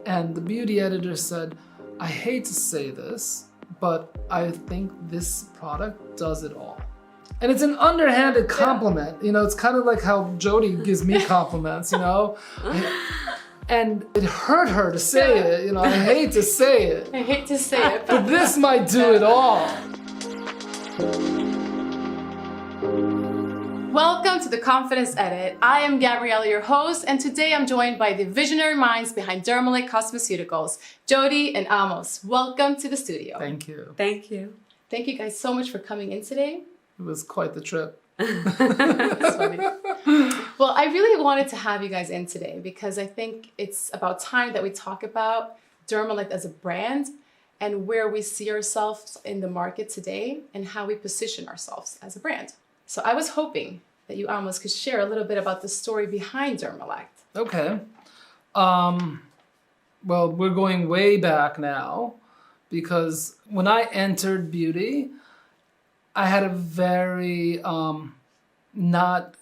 And the beauty editor said, I hate to say this, but I think this product does it all. And it's an underhanded compliment. You know, it's kind of like how Jodi gives me compliments, you know? And it hurt her to say it, you know, I hate to say it. I hate to say it. But this might do it all. Welcome to the Confidence Edit. I am Gabriella, your host, and today I'm joined by the visionary minds behind Dermelect Cosmeceuticals, Jodi and Amos. Welcome to the studio. Thank you. Thank you. Thank you guys so much for coming in today. It was quite the trip. That's funny. Well, I really wanted to have you guys in today because I think it's about time that we talk about Dermelect as a brand and where we see ourselves in the market today and how we position ourselves as a brand. So I was hoping that you, Amos, could share a little bit about the story behind Dermelect. Okay. Well, we're going way back now because when I entered beauty, I had a very not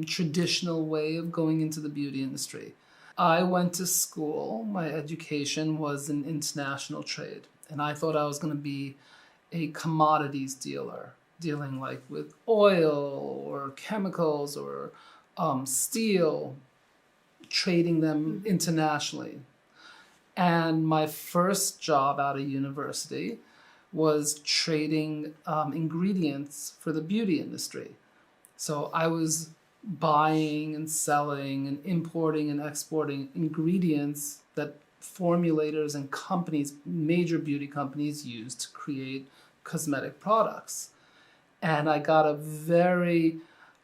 traditional way of going into the beauty industry. I went to school. My education was in international trade, and I thought I was going to be a commodities dealer, dealing like with oil or chemicals or steel, trading them internationally. And my first job out of university was trading ingredients for the beauty industry. So I was buying and selling and importing and exporting ingredients that formulators and companies, major beauty companies, use to create cosmetic products. And I got a very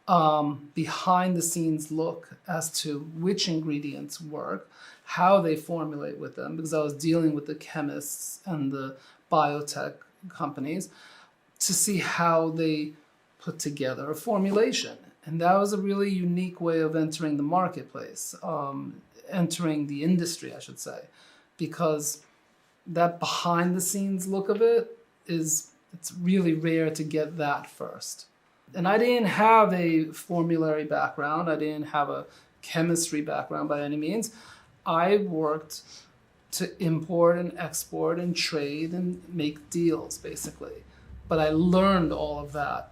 behind the scenes look as to which ingredients work, how they formulate with them, because I was dealing with the chemists and the biotech companies to see how they put together a formulation. And that was a really unique way of entering the marketplace, entering the industry, I should say, because that behind the scenes look of it it's really rare to get that first. And I didn't have a formulary background. I didn't have a chemistry background by any means. I worked to import and export and trade and make deals, basically. But I learned all of that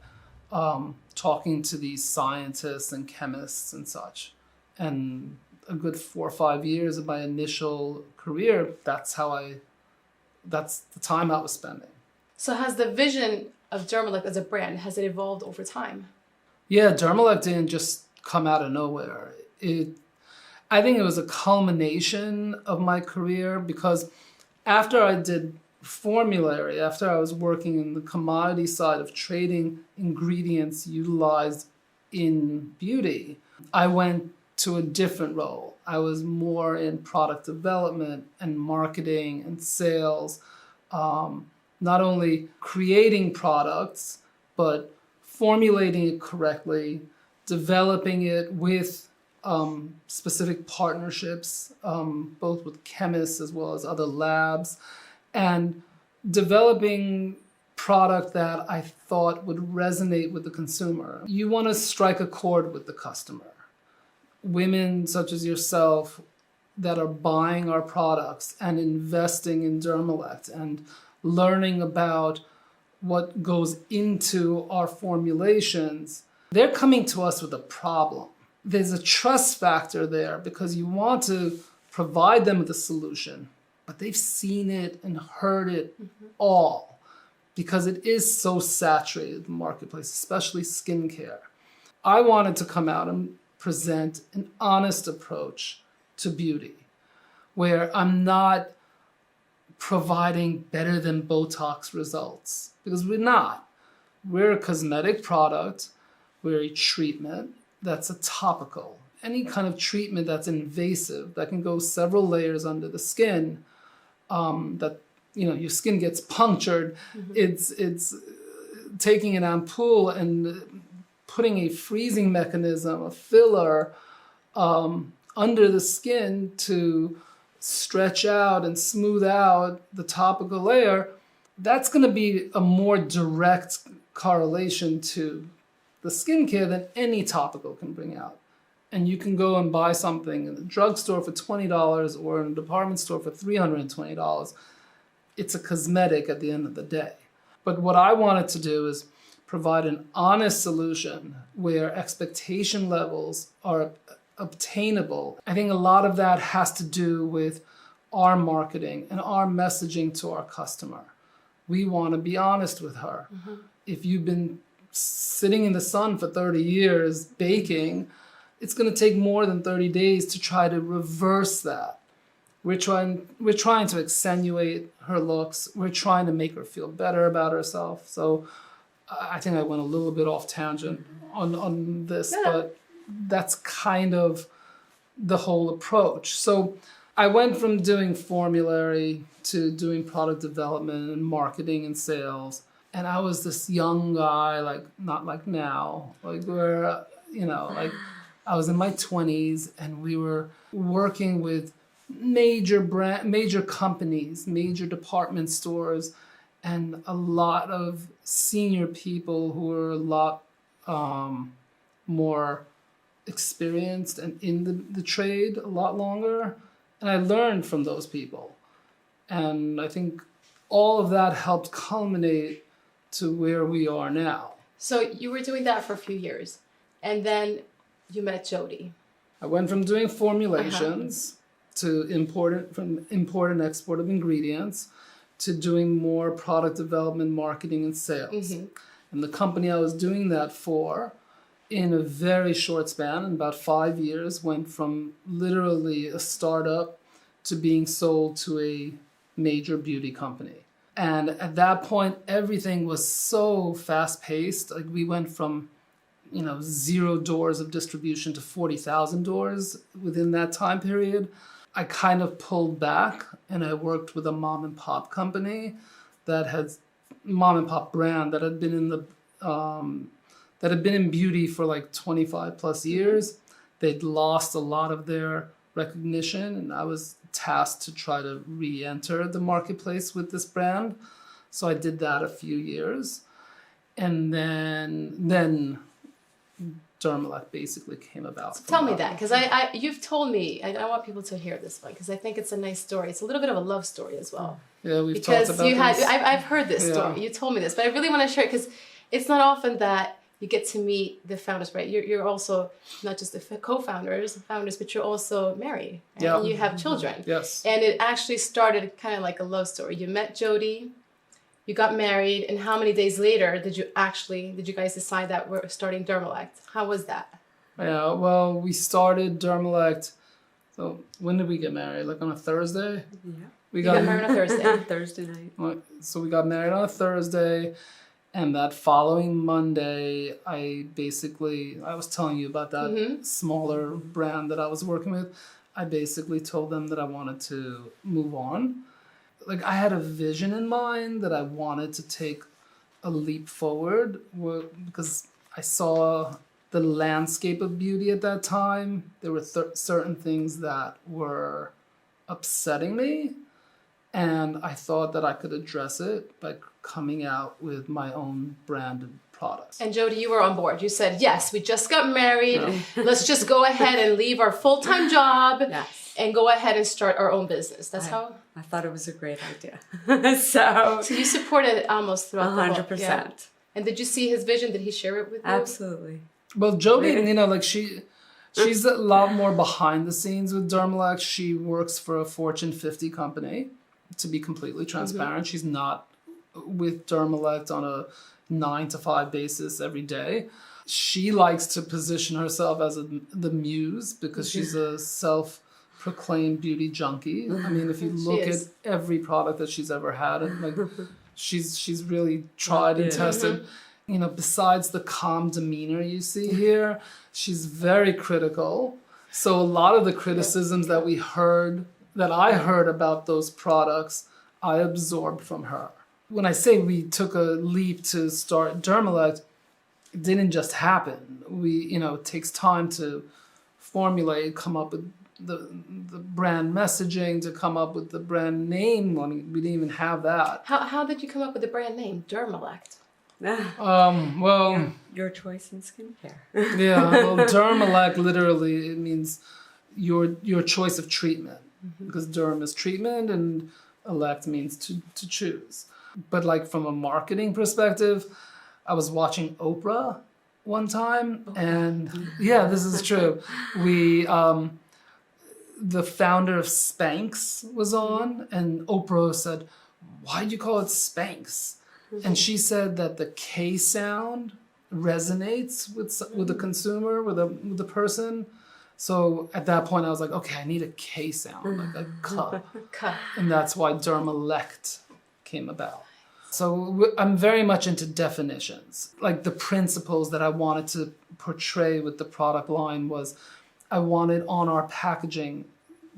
talking to these scientists and chemists and such. And a good 4 or 5 years of my initial career, that's the time I was spending. So has the vision of Dermelect as a brand, has it evolved over time? Yeah, Dermelect didn't just come out of nowhere. I think it was a culmination of my career because after I did formulary, after I was working in the commodity side of trading ingredients utilized in beauty, I went to a different role. I was more in product development and marketing and sales, not only creating products, but formulating it correctly, developing it with specific partnerships, both with chemists as well as other labs, and developing product that I thought would resonate with the consumer. You want to strike a chord with the customer. Women such as yourself that are buying our products and investing in Dermelect and learning about what goes into our formulations, they're coming to us with a problem. There's a trust factor there because you want to provide them with a solution, but they've seen it and heard it all because it is so saturated in the marketplace, especially skincare. I wanted to come out and present an honest approach to beauty where I'm not providing better than Botox results because we're not. We're a cosmetic product. We're a treatment that's a topical. Any kind of treatment that's invasive, that can go several layers under the skin, that, you know, your skin gets punctured. It's taking an ampoule and putting a freezing mechanism, a filler, under the skin to stretch out and smooth out the topical layer. That's going to be a more direct correlation to the skincare than any topical can bring out. And you can go and buy something in the drugstore for $20 or in a department store for $320. It's a cosmetic at the end of the day. But what I wanted to do is provide an honest solution where expectation levels are obtainable. I think a lot of that has to do with our marketing and our messaging to our customer. We want to be honest with her. Mm-hmm. If you've been sitting in the sun for 30 years baking, it's going to take more than 30 days to try to reverse that. We're trying to accentuate her looks. We're trying to make her feel better about herself. So I think I went a little bit off tangent on this, but that's kind of the whole approach. So I went from doing formulary to doing product development and marketing and sales. And I was this young guy, like not like now, like where, like I was in my 20s and we were working with major companies, major department stores, and a lot of senior people who were a lot more experienced and in the trade a lot longer. And I learned from those people. And I think all of that helped culminate to where we are now. So you were doing that for a few years, and then you met Jodi. I went from doing formulations to import and export of ingredients to doing more product development, marketing, and sales. Mm-hmm. And the company I was doing that for, in a very short span, in about 5 years, went from literally a startup to being sold to a major beauty company. And at that point, everything was so fast-paced. Like we went from 0 doors of distribution to 40,000 doors within that time period. I kind of pulled back and I worked with a mom and pop company that had mom and pop brand that had been in beauty for like 25 plus years. They'd lost a lot of their recognition, and I was tasked to try to re-enter the marketplace with this brand. So I did that a few years. And then Dermelect basically came about. So tell me that, because you've told me, I want people to hear this one, because I think it's a nice story. It's a little bit of a love story as well. Yeah, we've talked about this. I've heard this story. You told me this, but I really want to share it, because it's not often that you get to meet the founders, right? You're also not just the founders, but you're also married, right? Yeah. And you have children. Yes. And it actually started kind of like a love story. You met Jodi, you got married, and how many days later did you guys decide that we're starting Dermelect? How was that? Yeah, well, we started Dermelect. So when did we get married? Like on a Thursday? Yeah. We got married on a Thursday. Thursday night. So we got married on a Thursday. And that following Monday, I was telling you about that smaller brand that I was working with. I basically told them that I wanted to move on. Like I had a vision in mind that I wanted to take a leap forward because I saw the landscape of beauty at that time. There were certain things that were upsetting me. And I thought that I could address it by coming out with my own branded products. And Jodi, you were on board. You said, yes, we just got married. No. Let's just go ahead and leave our full-time job and go ahead and start our own business. That's how? I thought it was a great idea. So you supported Amos throughout 100%. the whole, yeah. And did you see his vision? Did he share it with you? Absolutely. Well, Jodi, like she's a lot more behind the scenes with Dermelect. She works for a Fortune 50 company. To be completely transparent, she's not with Dermelect on a 9 to 5 basis every day. She likes to position herself as the muse because she's a self-proclaimed beauty junkie. I mean, if you look at every product that she's ever had, like she's really tried and tested. Besides the calm demeanor you see here, she's very critical. So a lot of the criticisms that I heard about those products, I absorbed from her. When I say we took a leap to start Dermelect, it didn't just happen. It takes time to formulate, come up with the brand messaging, to come up with the brand name. I mean, we didn't even have that. How did you come up with the brand name, Dermelect? Well, Your choice in skincare. yeah. Well, Dermelect literally it means your choice of treatment because derm is treatment and elect means to choose. But like from a marketing perspective, I was watching Oprah one time, and yeah, this is true. We the founder of Spanx was on, and Oprah said, "Why do you call it Spanx?" And she said that the K sound resonates with the consumer, with the person. So at that point, I was like, okay, I need a K sound, like a K. And that's why Dermelect came about. So I'm very much into definitions. Like the principles that I wanted to portray with the product line was I wanted on our packaging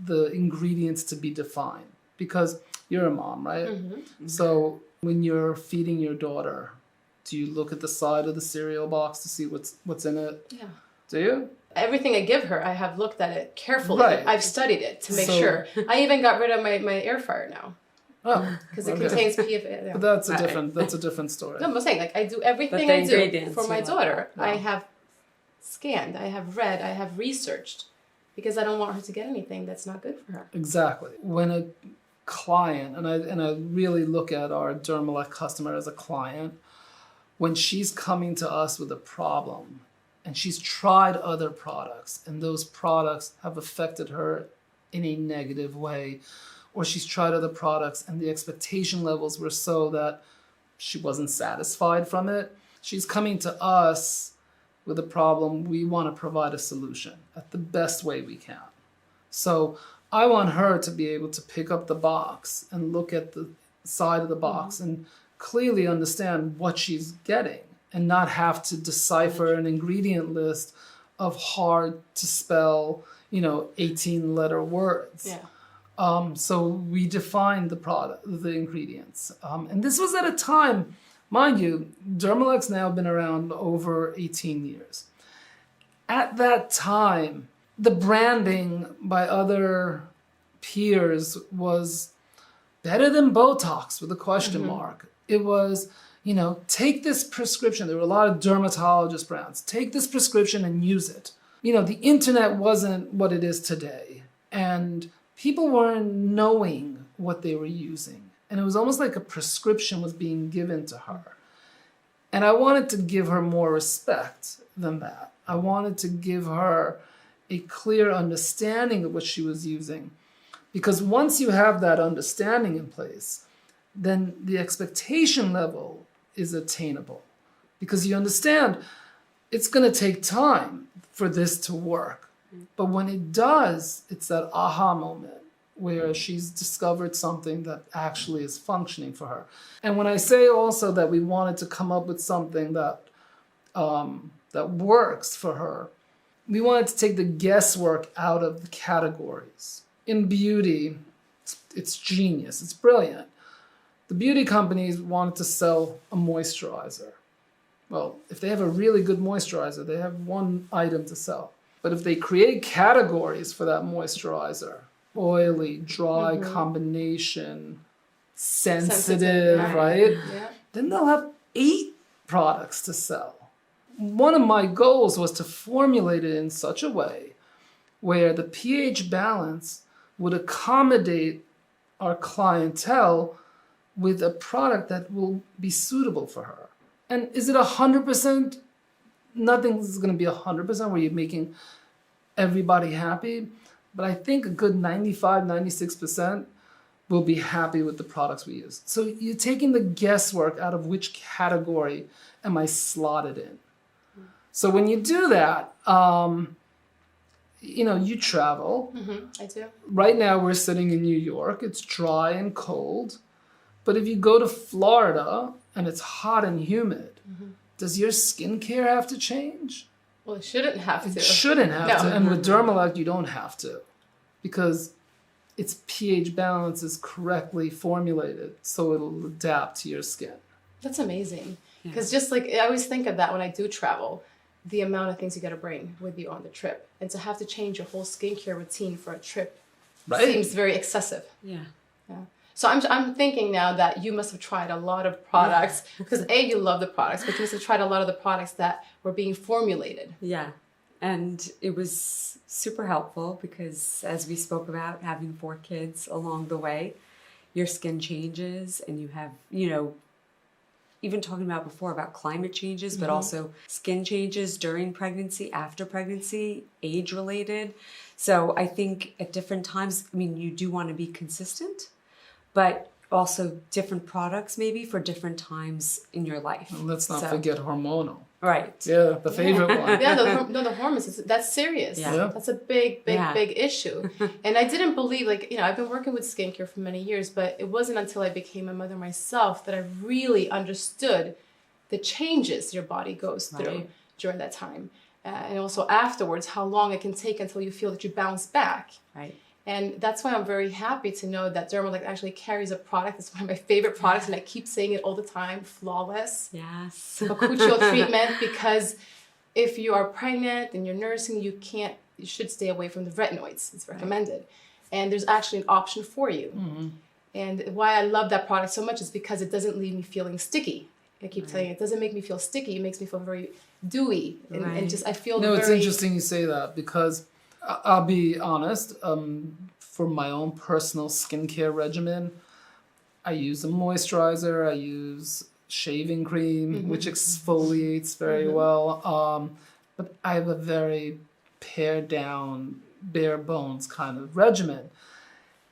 the ingredients to be defined. Because you're a mom, right? So when you're feeding your daughter, do you look at the side of the cereal box to see what's in it? Yeah. Do you? Everything I give her, I have looked at it carefully. Right. I've studied it to make sure. I even got rid of my air fryer now. Oh, because it contains PFA. But that's a different story. No, I'm saying like I do everything I do for my daughter. No. I have scanned, I have read, I have researched, because I don't want her to get anything that's not good for her. Exactly. When a client, and I really look at our Dermelect customer as a client, when she's coming to us with a problem and she's tried other products and those products have affected her in a negative way, or she's tried other products and the expectation levels were so that she wasn't satisfied from it, she's coming to us with a problem. We want to provide a solution at the best way we can. So I want her to be able to pick up the box and look at the side of the box and clearly understand what she's getting and not have to decipher an ingredient list of hard to spell, 18-letter words. Yeah. So we defined the ingredients. And this was at a time, mind you, Dermelect's now been around over 18 years. At that time, the branding by other peers was better than Botox with a question mark. It was, take this prescription. There were a lot of dermatologist brands. Take this prescription and use it. The internet wasn't what it is today. And people weren't knowing what they were using. And it was almost like a prescription was being given to her. And I wanted to give her more respect than that. I wanted to give her a clear understanding of what she was using. Because once you have that understanding in place, then the expectation level is attainable. Because you understand it's going to take time for this to work. But when it does, it's that aha moment where she's discovered something that actually is functioning for her. And when I say also that we wanted to come up with something that works for her, we wanted to take the guesswork out of the categories. In beauty, it's genius, it's brilliant. The beauty companies wanted to sell a moisturizer. Well, if they have a really good moisturizer, they have one item to sell. But if they create categories for that moisturizer, oily, dry, combination, sensitive, right? Yeah. Then they'll have 8 products to sell. One of my goals was to formulate it in such a way where the pH balance would accommodate our clientele with a product that will be suitable for her. And is it 100%? Nothing's going to be 100% where you're making everybody happy. But I think a good 95, 96% will be happy with the products we use. So you're taking the guesswork out of which category am I slotted in. So when you do that, you travel. I do. Right now we're sitting in New York. It's dry and cold. But if you go to Florida and it's hot and humid, does your skincare have to change? Well, it shouldn't have to. It shouldn't have to. And with Dermelect, you don't have to. Because its pH balance is correctly formulated, so it'll adapt to your skin. That's amazing. Because just like, I always think of that when I do travel, the amount of things you got to bring with you on the trip. And to have to change your whole skincare routine for a trip seems very excessive. Yeah. So I'm thinking now that you must have tried a lot of products because you love the products, but you must have tried a lot of the products that were being formulated. Yeah. And it was super helpful because, as we spoke about, having 4 kids along the way, your skin changes and you have, even talking about before about climate changes, but also skin changes during pregnancy, after pregnancy, age related. So I think at different times, you do want to be consistent, but also different products maybe for different times in your life. And let's not forget hormonal. Right. Yeah, the favorite one. Yeah, the hormones, that's serious. Yeah. That's a big issue. And I didn't believe, I've been working with skincare for many years, but it wasn't until I became a mother myself that I really understood the changes your body goes through during that time. And also afterwards, how long it can take until you feel that you bounce back. Right. And that's why I'm very happy to know that Dermelect actually carries a product. It's one of my favorite products, and I keep saying it all the time, Flawless. Yes. Bakuchiol treatment, because if you are pregnant and you're nursing, you should stay away from the retinoids. It's recommended. And there's actually an option for you. Mm-hmm. And why I love that product so much is because it doesn't leave me feeling sticky. I keep telling you, it doesn't make me feel sticky. It makes me feel very dewy. And just, I feel it's interesting you say that because I'll be honest, for my own personal skincare regimen, I use a moisturizer, I use shaving cream, which exfoliates very well. But I have a very pared down, bare bones kind of regimen.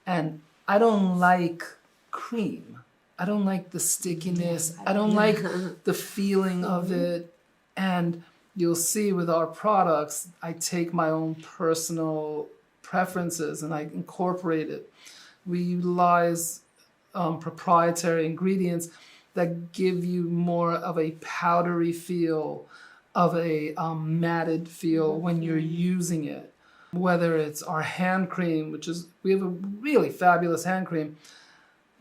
And I don't like cream. I don't like the stickiness. I don't like the feeling of it. And you'll see with our products, I take my own personal preferences and I incorporate it. We utilize proprietary ingredients that give you more of a powdery feel, of a matted feel when you're using it. Whether it's our hand cream, we have a really fabulous hand cream.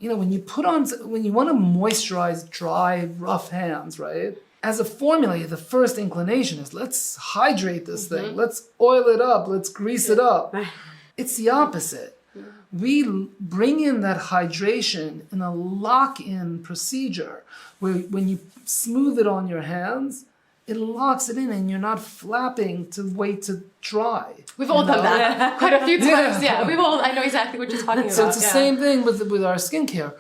When you want to moisturize dry, rough hands, right? As a formula, the first inclination is let's hydrate this thing. Let's oil it up. Let's grease it up. It's the opposite. We bring in that hydration in a lock-in procedure where when you smooth it on your hands, it locks it in and you're not flapping to wait to dry. We've all done that quite a few times. Yeah, I know exactly what you're talking about. So it's the same thing with our skincare.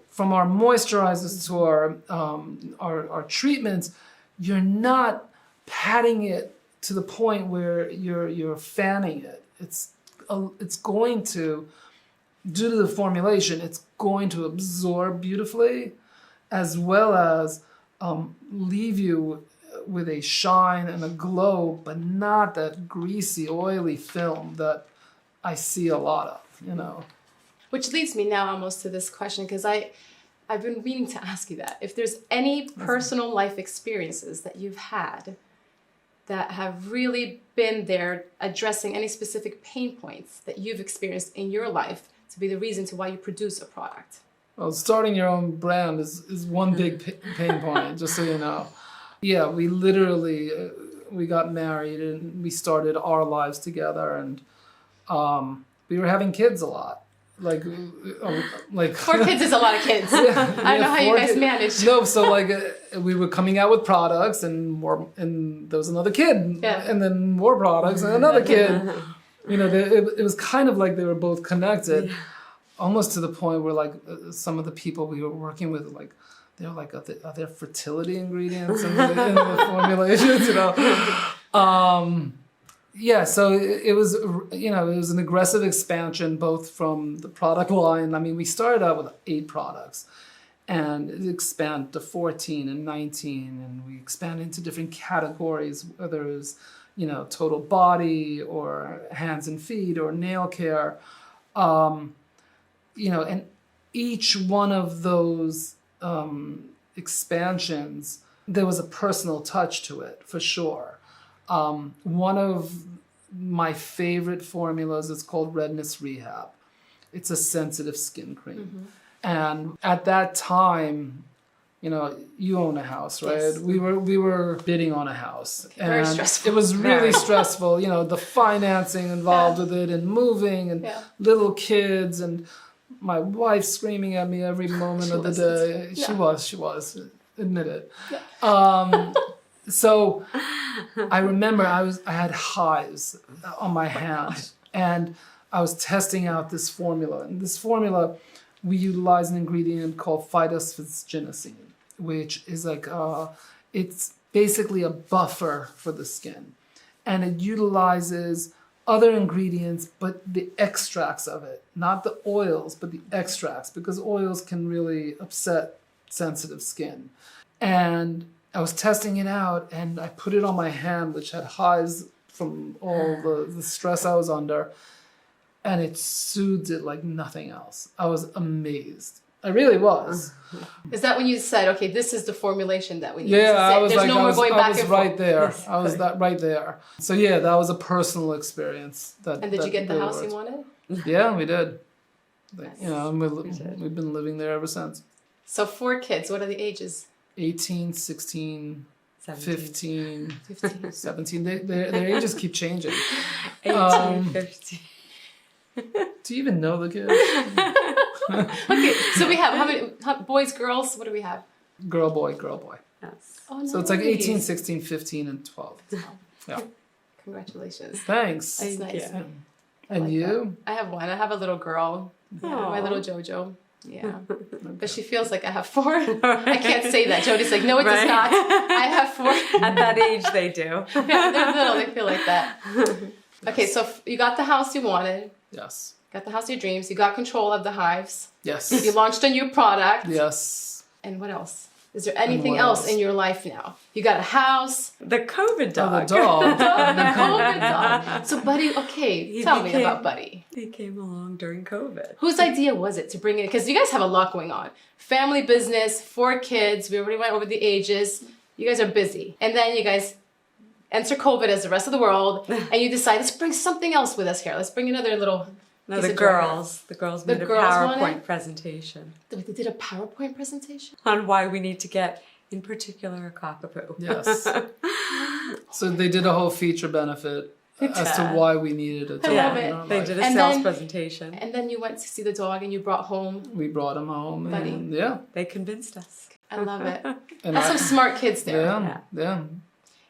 From our moisturizers to our treatments, you're not patting it to the point where you're fanning it. It's going to, due to the formulation, it's going to absorb beautifully, as well as leave you with a shine and a glow, but not that greasy, oily film that I see a lot of. Which leads me now almost to this question, because I've been meaning to ask you that. If there's any personal life experiences that you've had that have really been there addressing any specific pain points that you've experienced in your life to be the reason to why you produce a product. Well, starting your own brand is one big pain point, just so you know. Yeah, we literally, we got married and we started our lives together, and we were having kids a lot. Like 4 kids is a lot of kids. I know how you guys manage. No, so we were coming out with products and there was another kid, and then more products and another kid. It was kind of like they were both connected, almost to the point where some of the people we were working with, they're are there fertility ingredients in the formulations, Yeah, so it was, it was an aggressive expansion, both from the product line. We started out with 8 products, and it expanded to 14 and 19, and we expanded into different categories, whether it was, total body or hands and feet or nail care, and each one of those expansions, there was a personal touch to it, for sure. One of my favorite formulas is called Redness Rehab. It's a sensitive skin cream. And at that time, you own a house, right? Yes. We were bidding on a house. Okay, very stressful. It was really stressful, the financing involved with it, and moving, and little kids, and my wife screaming at me every moment of the day. She was, admit it. So I remember I had hives on my hand, and I was testing out this formula. And this formula, we utilize an ingredient called phytosphaginacine, which is like, it's basically a buffer for the skin. And it utilizes other ingredients, but the extracts of it, not the oils, but the extracts, because oils can really upset sensitive skin. And I was testing it out, and I put it on my hand, which had hives from all the stress I was under, and it soothed it like nothing else. I was amazed. I really was. Is that when you said, okay, this is the formulation that we need? Yeah, I was There's like, no more going back and forth. right there. I was right there. So yeah, that was a personal experience. And did you get the house you wanted? Yeah, we did. Nice. You know, we've been living there ever since. So 4 kids, what are the ages? 18, 16, 15, 15. 17. Their ages keep changing. 18, 15. Do you even know the kids? Okay, so we have how many boys, girls? What do we have? Girl, boy. Yes. Oh, So it's like 18, 16, 15, and 12. Yeah. Congratulations. Thanks. That's nice. Yeah. And like you? I have one. I have a little girl. Yeah, my little JoJo. Yeah. But she feels like I have 4. I can't say that. Jodi's like, no, it does not. I have 4. At that age, they do. Yeah, they're little. They feel like that. Okay, so you got the house you wanted. Yes. Got the house of your dreams. You got control of the hives. Yes. You launched a new product. Yes. And what else? Is there anything else in your life now? You got a house. The COVID dog. Oh, the dog. The COVID dog. So Buddy, okay, tell me about Buddy. He came along during COVID. Whose idea was it to bring in? Because you guys have a lot going on. Family business, 4 kids. We already went over the ages. You guys are busy. And then you guys enter COVID as the rest of the world. And you decide, let's bring something else with us here. Let's bring another little... No, the girls made a PowerPoint presentation. They did a PowerPoint presentation? On why we need to get, in particular, a cockapoo. Yes. So they did a whole feature benefit as to why we needed a dog. Yeah, they did a sales presentation. And then you went to see the dog and you brought home... We brought him home. Buddy. And, yeah. They convinced us. I love it. And That's some smart kids there. Yeah.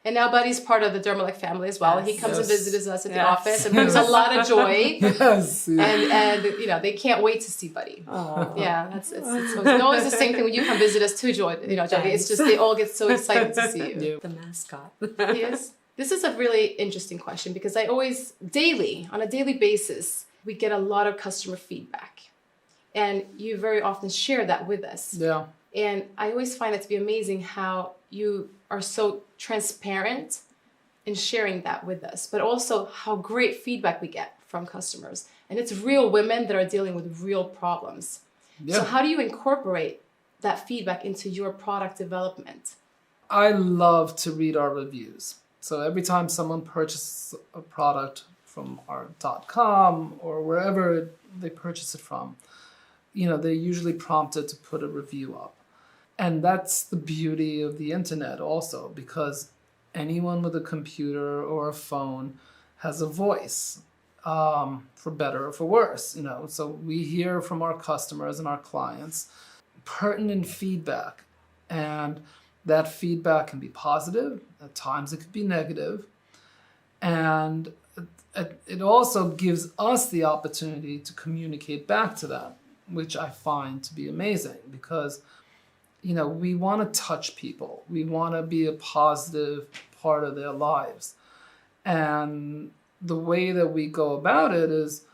And now Buddy's part of the Dermelect family as well. Yes. He comes and visits us at the Yes. office and brings a lot of joy. Yes. And you know, they can't wait to see Buddy. Oh. Yeah, it's always the same thing when you come visit us too, Jodi. You know, Jodi. It's just they all get so excited to see you. The mascot. He is. This is a really interesting question because I always on a daily basis, we get a lot of customer feedback. And you very often share that with us. Yeah. And I always find it to be amazing how you are so transparent in sharing that with us, but also how great feedback we get from customers. And it's real women that are dealing with real problems. Yeah. So how do you incorporate that feedback into your product development? I love to read our reviews. So every time someone purchases a product from our .com or wherever they purchase it from, you know, they're usually prompted to put a review up. And that's the beauty of the internet also, because anyone with a computer or a phone has a voice, for better or for worse, you know. So we hear from our customers and our clients pertinent feedback, and that feedback can be positive, at times it could be negative, and it also gives us the opportunity to communicate back to them, which I find to be amazing because, you know, we want to touch people. We want to be a positive part of their lives. And the way that we go about it is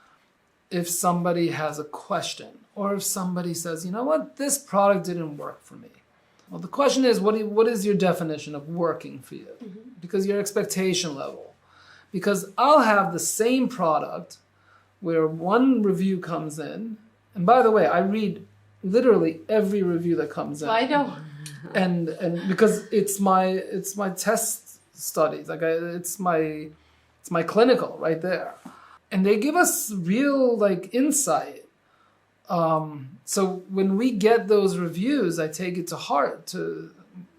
if somebody has a question or if somebody says, you know what, this product didn't work for me. Well, the question is, what is your definition of working for you? Mm-hmm. Because your expectation level. Because I'll have the same product where one review comes in. And by the way, I read literally every review that comes in. I know. And because it's my test studies, like it's my clinical right there, and they give us real like insight. So when we get those reviews, I take it to heart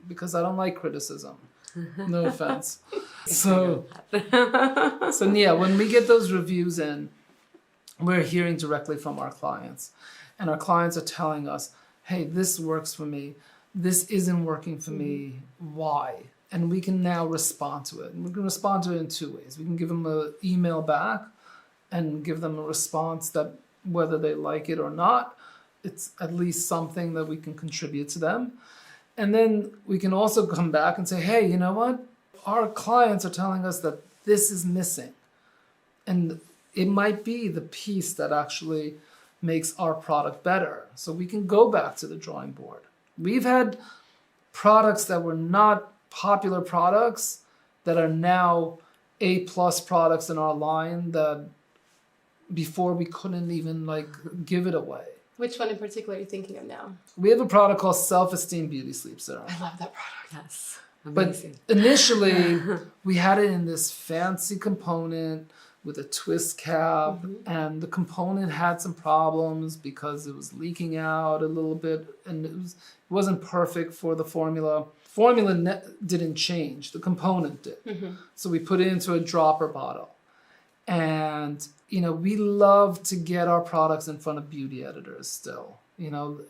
because I don't like criticism. No offense. So yeah, when we get those reviews in, we're hearing directly from our clients. and our clients are telling us, hey, this works for me, this isn't working for me, why? And we can now respond to it. And we can respond to it in two ways. We can give them an email back and give them a response that whether they like it or not, it's at least something that we can contribute to them. And then we can also come back and say, hey, you know what? Our clients are telling us that this is missing. And it might be the piece that actually makes our product better. So we can go back to the drawing board. We've had products that were not popular products that are now A+ products in our line that before we couldn't even give it away. Which one in particular are you thinking of now? We have a product called Self-Esteem Beauty Sleep Serum. I love that product. Yes. But Amazing. initially, we had it in this fancy component with a twist cap, and the component had some problems because it was leaking out a little bit, and it wasn't perfect for the formula. Formula didn't change, the component did. So we put it into a dropper bottle. And, we love to get our products in front of beauty editors still.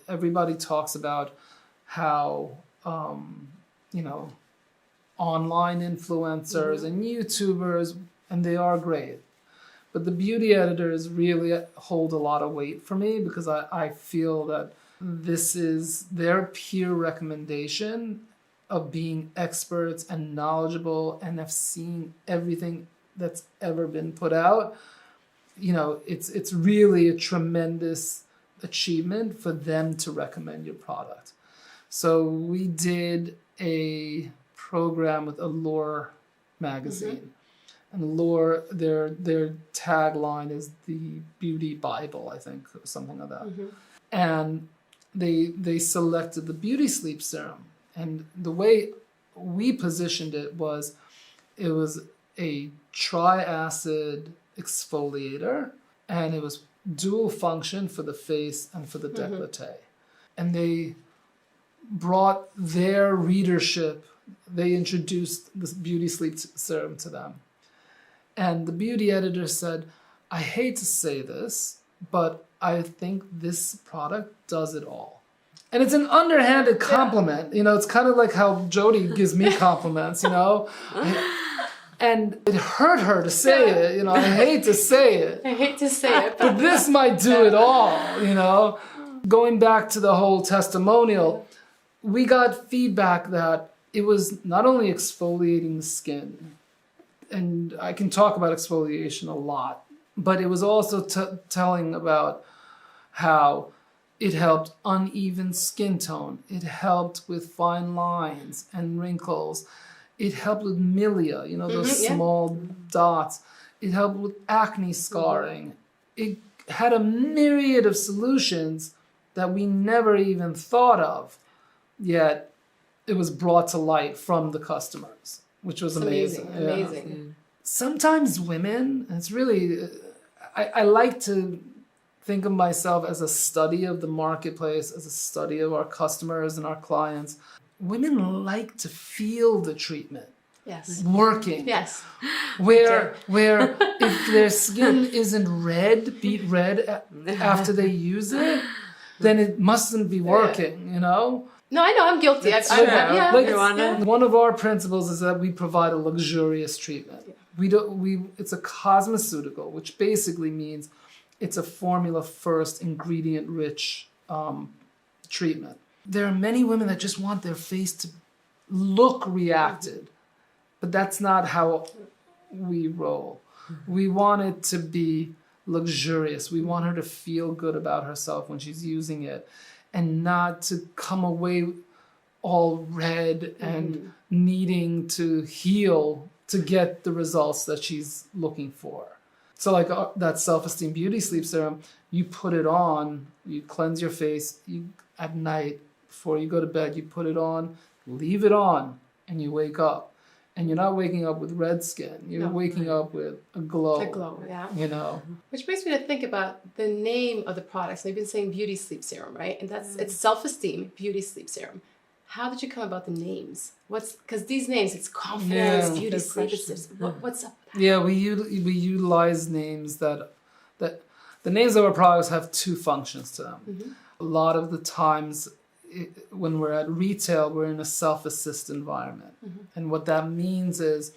Everybody talks about how, online influencers and YouTubers, and they are great. But the beauty editors really hold a lot of weight for me because I feel that this is their peer recommendation of being experts and knowledgeable and have seen everything that's ever been put out. It's really a tremendous achievement for them to recommend your product. So we did a program with Allure magazine. And Allure, their tagline is the beauty Bible, I think, or something like that. And they selected the beauty sleep serum. And the way we positioned it was a tri-acid exfoliator, and it was dual function for the face and for the décolleté. And they brought their readership, they introduced this beauty sleep serum to them. And the beauty editor said, I hate to say this, but I think this product does it all. And it's an underhanded compliment. It's kind of like how Jodi gives me compliments, And it hurt her to say it, I hate to say it. I hate to say it. But this might do it all, Going back to the whole testimonial, we got feedback that it was not only exfoliating the skin, and I can talk about exfoliation a lot, but it was also telling about how it helped uneven skin tone. It helped with fine lines and wrinkles. It helped with milia, those small dots. It helped with acne scarring. It had a myriad of solutions that we never even thought of, yet it was brought to light from the customers, which was amazing. Amazing. Sometimes women, and it's really, I like to think of myself as a study of the marketplace, as a study of our customers and our clients. Women like to feel the treatment. Yes. Working. Yes. Where if their skin isn't beet red after they use it, then it mustn't be working, No, I know, I'm guilty. One of our principles is that we provide a luxurious treatment. It's a cosmeceutical, which basically means it's a formula first, ingredient rich treatment. There are many women that just want their face to look reacted, but that's not how we roll. We want it to be luxurious. We want her to feel good about herself when she's using it and not to come away all red and needing to heal to get the results that she's looking for. So that Self-Esteem Beauty Sleep Serum, you put it on, you cleanse your face, at night, before you go to bed, you put it on, leave it on, and you wake up. And you're not waking up with red skin. You're waking up with a glow. A glow, yeah. Which makes me to think about the name of the products. They've been saying Beauty Sleep Serum, right? And it's Self-Esteem Beauty Sleep Serum. How did you come about the names? Because these names, it's confidence, beauty sleep. What's up with that? Yeah, we utilize names that The names of our products have two functions to them. A lot of the times when we're at retail, we're in a self-assist environment. And what that means is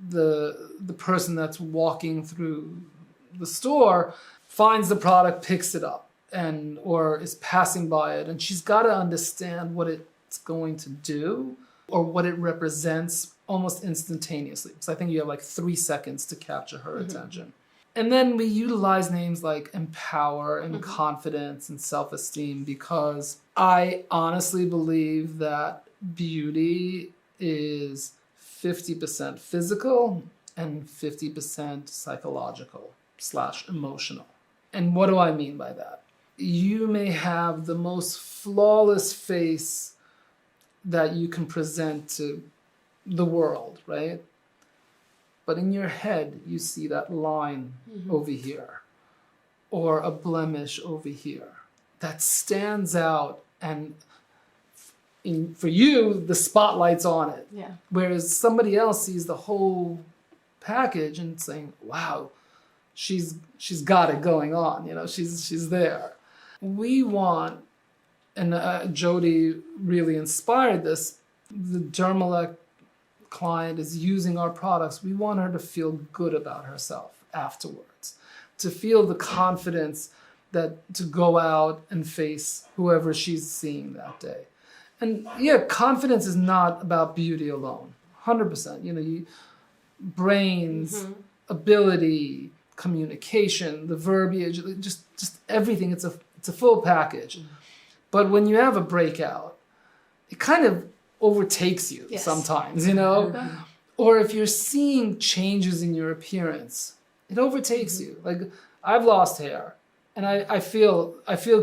the person that's walking through the store finds the product, picks it up, or is passing by it, and she's got to understand what it's going to do or what it represents almost instantaneously. Because I think you have like 3 seconds to capture her attention. And then we utilize names like empower and confidence and self-esteem because I honestly believe that beauty is 50% physical and 50% psychological / emotional. And what do I mean by that? You may have the most flawless face that you can present to the world, right? But in your head, you see that line over here or a blemish over here that stands out, and for you, the spotlight's on it. Yeah. Whereas somebody else sees the whole package and saying, wow, she's got it going on, she's there. We want, and Jodi really inspired this, the Dermelect client is using our products. We want her to feel good about herself afterwards, to feel the confidence that to go out and face whoever she's seeing that day. And yeah, confidence is not about beauty alone, 100%. Brains, ability, communication, the verbiage, just everything. It's a full package. But when you have a breakout, it kind of overtakes you sometimes, or if you're seeing changes in your appearance, it overtakes you. Like I've lost hair and I feel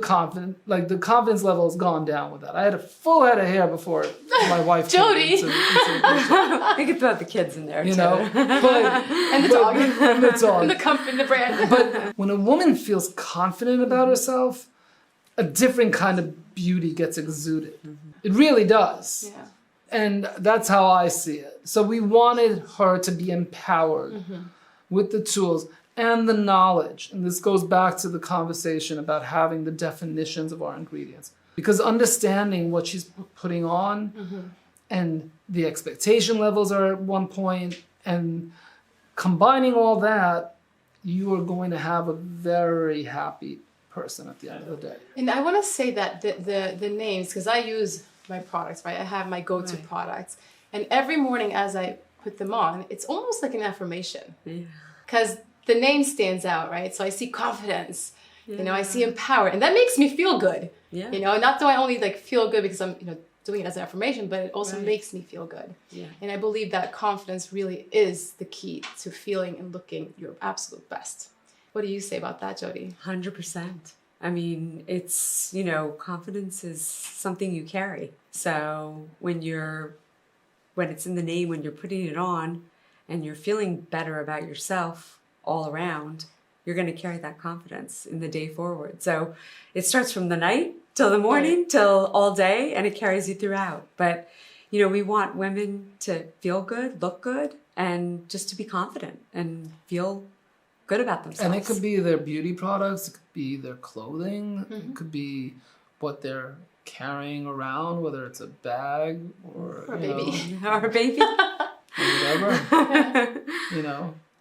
confident, like the confidence level has gone down with that. I had a full head of hair before my wife Jodi. came into the picture. You could throw the kids in there too. And the dog. And the dog. And the company, the brand. But when a woman feels confident about herself, a different kind of beauty gets exuded. It really does. Yeah. And that's how I see it. So we wanted her to be empowered with the tools and the knowledge. And this goes back to the conversation about having the definitions of our ingredients. Because understanding what she's putting on and the expectation levels are at one point, and combining all that, you are going to have a very happy person at the end of the day. And I want to say that the names, because I use my products, right? I have my go-to products. And every morning as I put them on, it's almost like an affirmation. Because the name stands out, right? So I see confidence, I see empower, and that makes me feel good. Not do I only like feel good because I'm, doing it as an affirmation, but it also makes me feel good. And I believe that confidence really is the key to feeling and looking your absolute best. What do you say about that, Jodi? 100%. I mean, it's, confidence is something you carry. So when it's in the name, when you're putting it on and you're feeling better about yourself all around, you're going to carry that confidence in the day forward. So it starts from the night till the morning, till all day, and it carries you throughout. But, we want women to feel good, look good, and just to be confident and feel good about themselves. And it could be their beauty products, it could be their clothing, it could be what they're carrying around, whether it's a bag or a baby. Or a baby. Whatever.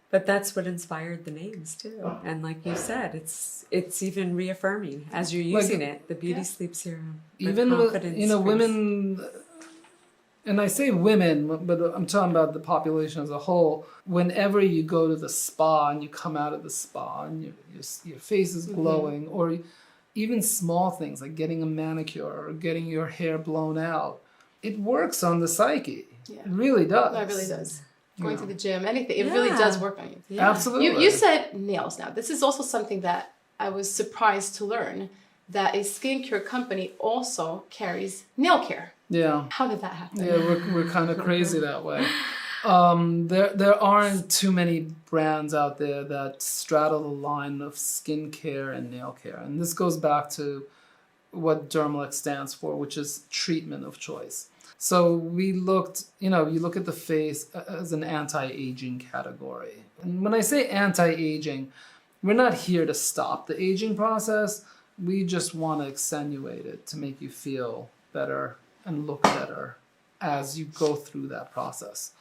But that's what inspired the names too. And like you said, it's even reaffirming as you're using it, the beauty sleep serum. Even with, women, and I say women, but I'm talking about the population as a whole. Whenever you go to the spa and you come out of the spa and your face is glowing, or even small things like getting a manicure or getting your hair blown out, it works on the psyche. Yeah. It really does. No, it really does. Going to the gym, anything, it really does work on you. Yeah. Absolutely. You said nails now. This is also something that I was surprised to learn, that a skincare company also carries nail care. Yeah. How did that happen? Yeah, we're kind of crazy that way. There aren't too many brands out there that straddle the line of skincare and nail care. And this goes back to what Dermelect stands for, which is treatment of choice. So we looked, you look at the face as an anti-aging category. And when I say anti-aging, we're not here to stop the aging process. We just want to accentuate it to make you feel better and look better as you go through that process.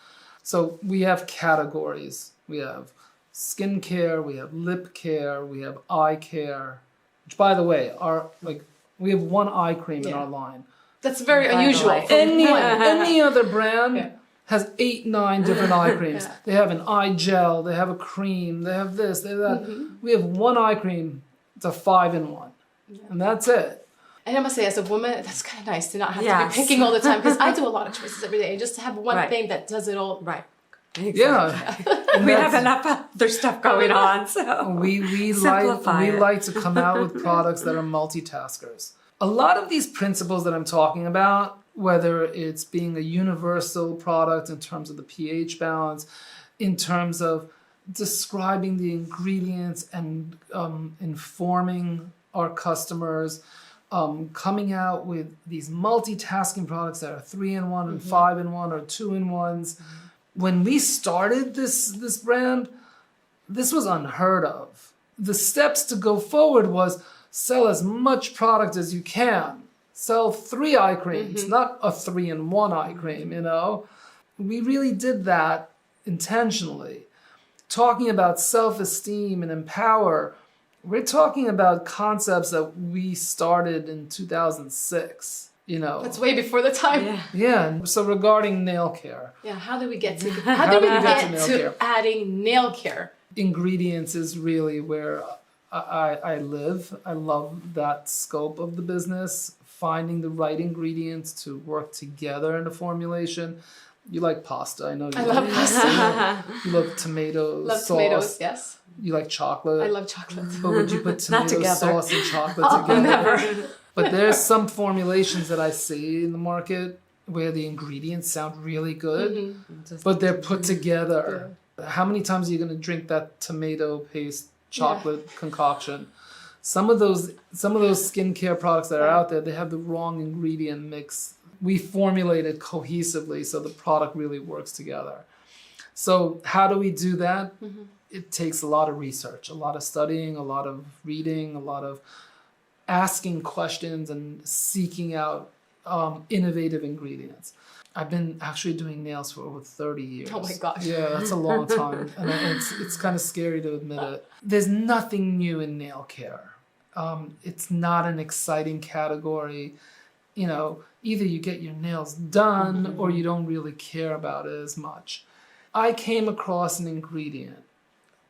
So we have categories. We have skin care, we have lip care, we have eye care, which by the way, we have one eye cream in our line. That's very unusual. Any other brand has 8, 9 different eye creams. Yeah. They have an eye gel, they have a cream, they have this, they have that. We have one eye cream. It's a 5-in-1. Yeah. And that's it. And I must say, as a woman, that's kind of nice to not have to be picking all the time, because I do a lot of choices every day. Just to have one thing that does it all. Right. Exactly. Yeah. We have enough other stuff going on, so we like to come out with products that are multitaskers. A lot of these principles that I'm talking about, whether it's being a universal product in terms of the pH balance, in terms of describing the ingredients and informing our customers, coming out with these multitasking products that are 3-in-1 and 5-in-1 or 2-in-1s. When we started this brand, this was unheard of. The steps to go forward was sell as much product as you can. Sell 3 eye creams, not a 3-in-1 eye cream, you know? We really did that intentionally. Talking about self-esteem and empower, we're talking about concepts that we started in 2006, you know. That's way before the time. Yeah. So regarding nail care. Yeah, how did we get to adding nail care? Ingredients is really where I live. I love that scope of the business, finding the right ingredients to work together in the formulation. You like pasta, I know you love pasta. You love tomato sauce. Tomatoes, yes. You like chocolate. I love chocolate. But would you put tomato sauce and chocolate together? Never. But there's some formulations that I see in the market where the ingredients sound really good, but they're put together. Yeah. How many times are you going to drink that tomato paste chocolate concoction? Some of those skincare products that are out there, they have the wrong ingredient mix. We formulate it cohesively so the product really works together. So how do we do that? It takes a lot of research, a lot of studying, a lot of reading, a lot of asking questions and seeking out innovative ingredients. I've been actually doing nails for over 30 years. Oh my gosh. Yeah, that's a long time. And it's kind of scary to admit it. There's nothing new in nail care. It's not an exciting category. You know, either you get your nails done or you don't really care about it as much. I came across an ingredient.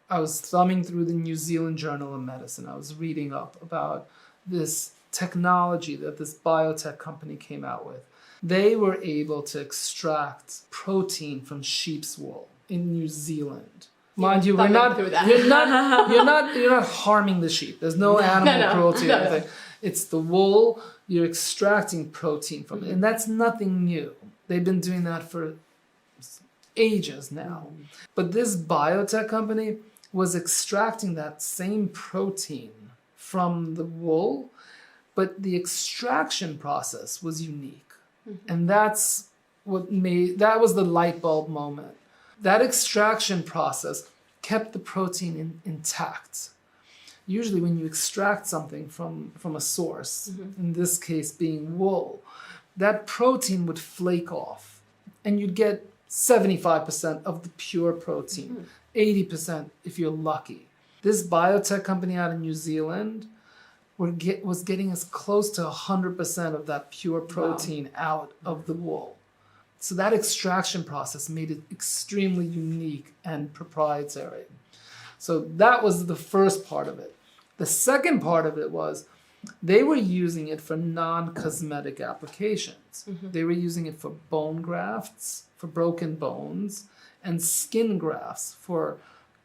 I was thumbing through the New Zealand Journal of Medicine. I was reading up about this technology that this biotech company came out with. They were able to extract protein from sheep's wool in New Zealand. Mind you, you're not harming the sheep. There's no animal cruelty or anything. It's the wool. You're extracting protein from it, and that's nothing new. They've been doing that for ages now. But this biotech company was extracting that same protein from the wool, but the extraction process was unique. And that was the light bulb moment. That extraction process kept the protein intact. Usually when you extract something from a source, in this case being wool, that protein would flake off and you'd get 75% of the pure protein, 80% if you're lucky. This biotech company out in New Zealand was getting as close to 100% of that pure protein out of the wool. So that extraction process made it extremely unique and proprietary. So that was the first part of it. The second part of it was they were using it for non-cosmetic applications. They were using it for bone grafts, for broken bones, and skin grafts for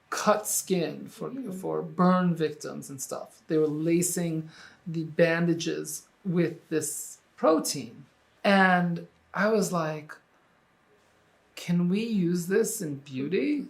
cut skin, for burn victims and stuff. They were lacing the bandages with this protein. And I was like, can we use this in beauty?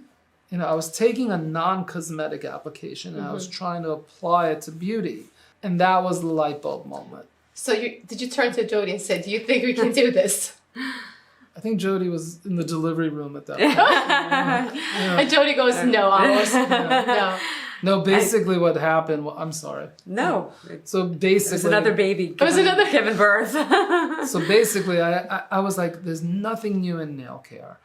You know, I was taking a non-cosmetic application and I was trying to apply it to beauty. And that was the light bulb moment. So did you turn to Jodi and say, do you think we can do this? I think Jodi was in the delivery room at that point. And Jodi goes, no, Amos. No. No, basically what happened, well, I'm sorry. No. So basically. There's another baby. It was another giving birth. So basically, I was like, there's nothing new in nail care.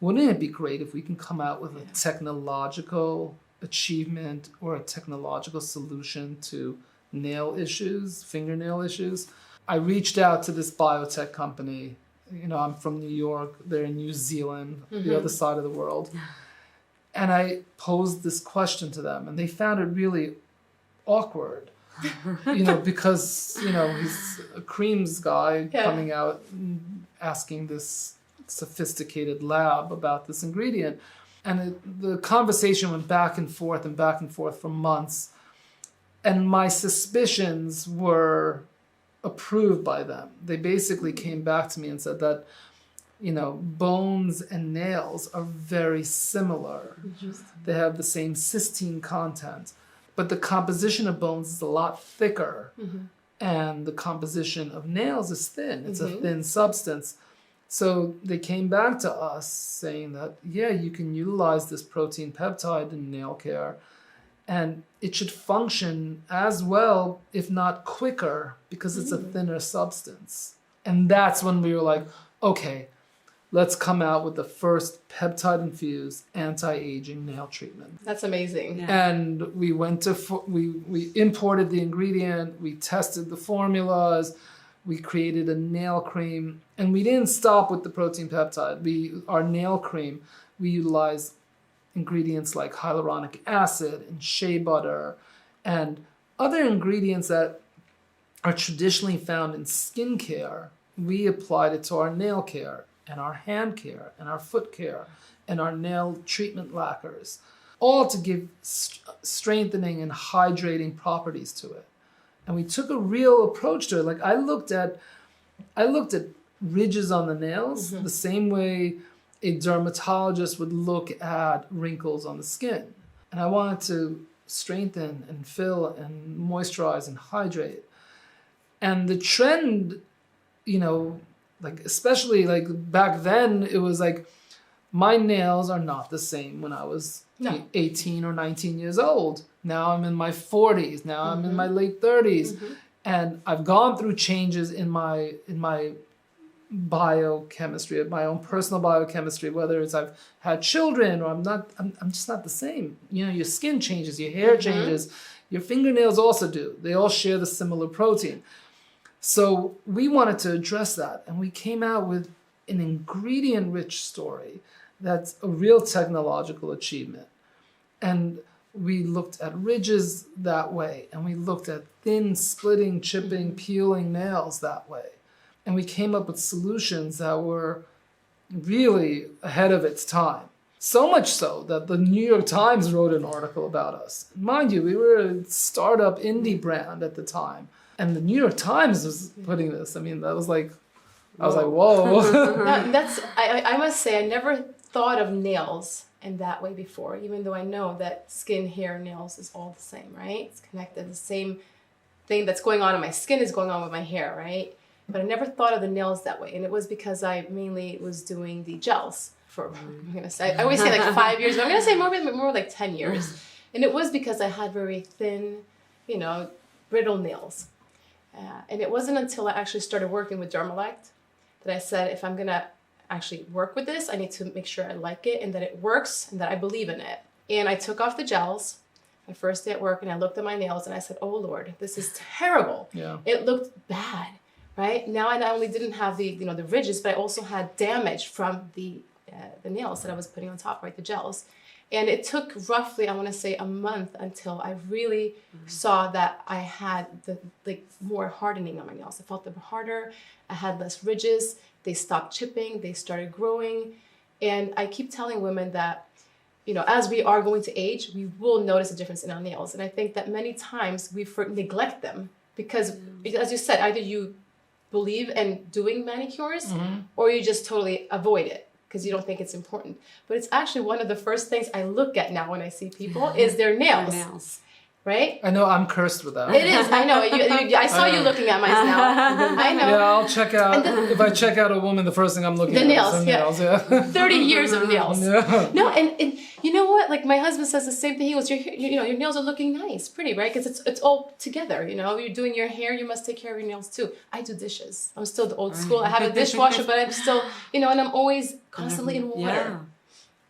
Wouldn't it be great if we can come out with a technological achievement or a technological solution to nail issues, fingernail issues? I reached out to this biotech company. You know, I'm from New York. They're in New Zealand, the other side of the world. And I posed this question to them, and they found it really awkward. You know, because, you know, he's a creams guy coming out and asking this sophisticated lab about this ingredient. And the conversation went back and forth for months. And my suspicions were approved by them. They basically came back to me and said that, you know, bones and nails are very similar. They have the same cysteine content, but the composition of bones is a lot thicker, and the composition of nails is thin. It's a thin substance. So they came back to us saying that, yeah, you can utilize this protein peptide in nail care, and it should function as well, if not quicker, because it's a thinner substance. And that's when we were like, okay, let's come out with the first peptide-infused anti-aging nail treatment. That's amazing. Yeah. And we went to, we imported the ingredient, we tested the formulas, we created a nail cream, and we didn't stop with the protein peptide. Our nail cream, we utilized ingredients like hyaluronic acid and shea butter and other ingredients that are traditionally found in skincare. We applied it to our nail care and our hand care and our foot care and our nail treatment lacquers, all to give strengthening and hydrating properties to it. And we took a real approach to it. Like I looked at ridges on the nails the same way a dermatologist would look at wrinkles on the skin. And I wanted to strengthen and fill and moisturize and hydrate. And the trend, you know, like especially like back then, it was like my nails are not the same when I was 18 or 19 years old. Now I'm in my 40s. Now I'm in my late 30s. And I've gone through changes in my biochemistry, my own personal biochemistry, whether it's I've had children or I'm just not the same. You know, your skin changes, your hair changes, your fingernails also do. They all share the similar protein. So we wanted to address that, and we came out with an ingredient-rich story that's a real technological achievement. And we looked at ridges that way, and we looked at thin, splitting, chipping, peeling nails that way. And we came up with solutions that were really ahead of its time. So much so that the New York Times wrote an article about us. Mind you, we were a startup indie brand at the time. And the New York Times was putting this. I mean, that was like, I was like, whoa. I must say, I never thought of nails in that way before, even though I know that skin, hair, nails is all the same, right? It's connected. The same thing that's going on in my skin is going on with my hair, right? But I never thought of the nails that way. And it was because I mainly was doing the gels for, I'm going to say, I always say like 5 years, but I'm going to say more like 10 years. And it was because I had very thin, you know, brittle nails. And it wasn't until I actually started working with Dermelect that I said, if I'm going to actually work with this, I need to make sure I like it and that it works and that I believe in it. And I took off the gels my first day at work, and I looked at my nails and I said, oh Lord, this is terrible. Yeah. It looked bad, right? Now I not only didn't have the, you know, the ridges, but I also had damage from the nails that I was putting on top, right? The gels. And it took roughly, I want to say, a month until I really saw that I had the more hardening on my nails. I felt them harder. I had less ridges. They stopped chipping. They started growing. And I keep telling women that, you know, as we are going to age, we will notice a difference in our nails. And I think that many times we neglect them because, as you said, either you believe in doing manicures or you just totally avoid it because you don't think it's important. But it's actually one of the first things I look at now when I see people is their nails. right? I know I'm cursed with that. It is. I know. I saw you looking at mine now. I know. Yeah, I'll check out. If I check out a woman, the first thing I'm looking The at nails, is the yeah. nails. Yeah. 30 years of nails. Yeah. No, and you know what? Like my husband says the same thing. He goes, your nails are looking nice, pretty, right? Because it's all together. You know, you're doing your hair, you must take care of your nails too. I do dishes. I'm still the old school. I have a dishwasher, but I'm still, and I'm always constantly in water. Yeah.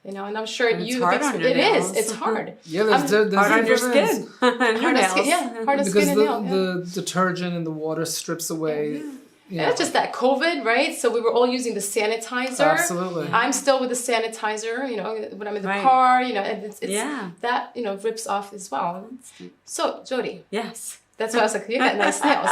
And I'm sure And you. hard on your It nails. is. It's hard. Yeah, there's Hard on your difference. skin. And your Hard on nails. skin. Yeah, hard on Because skin and nail. Yeah. the detergent and the water strips away. And it's just that COVID, right? So we were all using the sanitizer. Absolutely. I'm still with the sanitizer, when I'm in the Right. car, and it's Yeah. that, rips off as well. So, Jodi, Yes. that's why I was like, you got nice nails.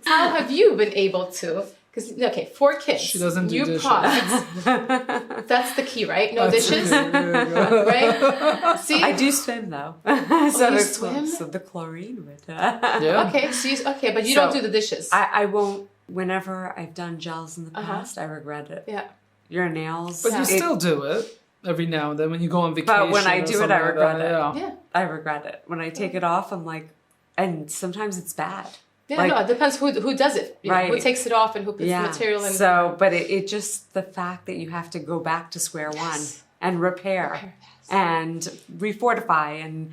How have you been able to, because, 4 kids. She doesn't do new dishes. products. That's the key, right? No That's dishes, it. There you go. right? See? I do swim though. you swim? So the chlorine would. Yeah. Okay, but you So, don't do the dishes. I won't. Whenever I've done gels in the Uh-huh. past, I regret it. Yeah. Your nails. But you still do it every now and then when you go on vacation. But when I or do it, something I like regret that, it. Yeah. Yeah. I regret it. When I take it off, I'm like, and sometimes it's bad. Yeah, Like- no, it depends who does it. Who Right. takes it off and who puts the material in. So, but it just the fact that you have to go back to square one and repair and refortify and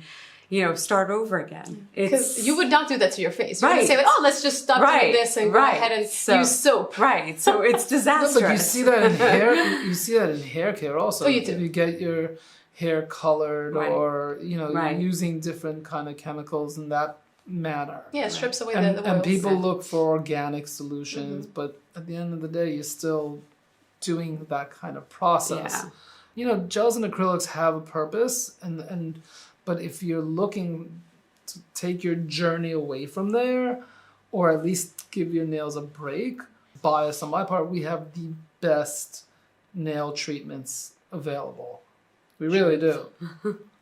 start over again. Because you would not do that to your face. You Right. would say, like, let's just stop doing this and go ahead and use soap. Right. So it's No, disastrous. but you see that in hair. You see that in hair care also. Oh, you do. If you get your hair colored Right. or Right. using different kind of chemicals in that manner. Yeah, it strips away And, the oils. and people look for organic solutions, but at the end of the day, you're still doing that kind of process. Gels and acrylics have a purpose, but if you're looking to take your journey away from there, or at least give your nails a break, bias on my part, we have the best nail treatments available. We really do.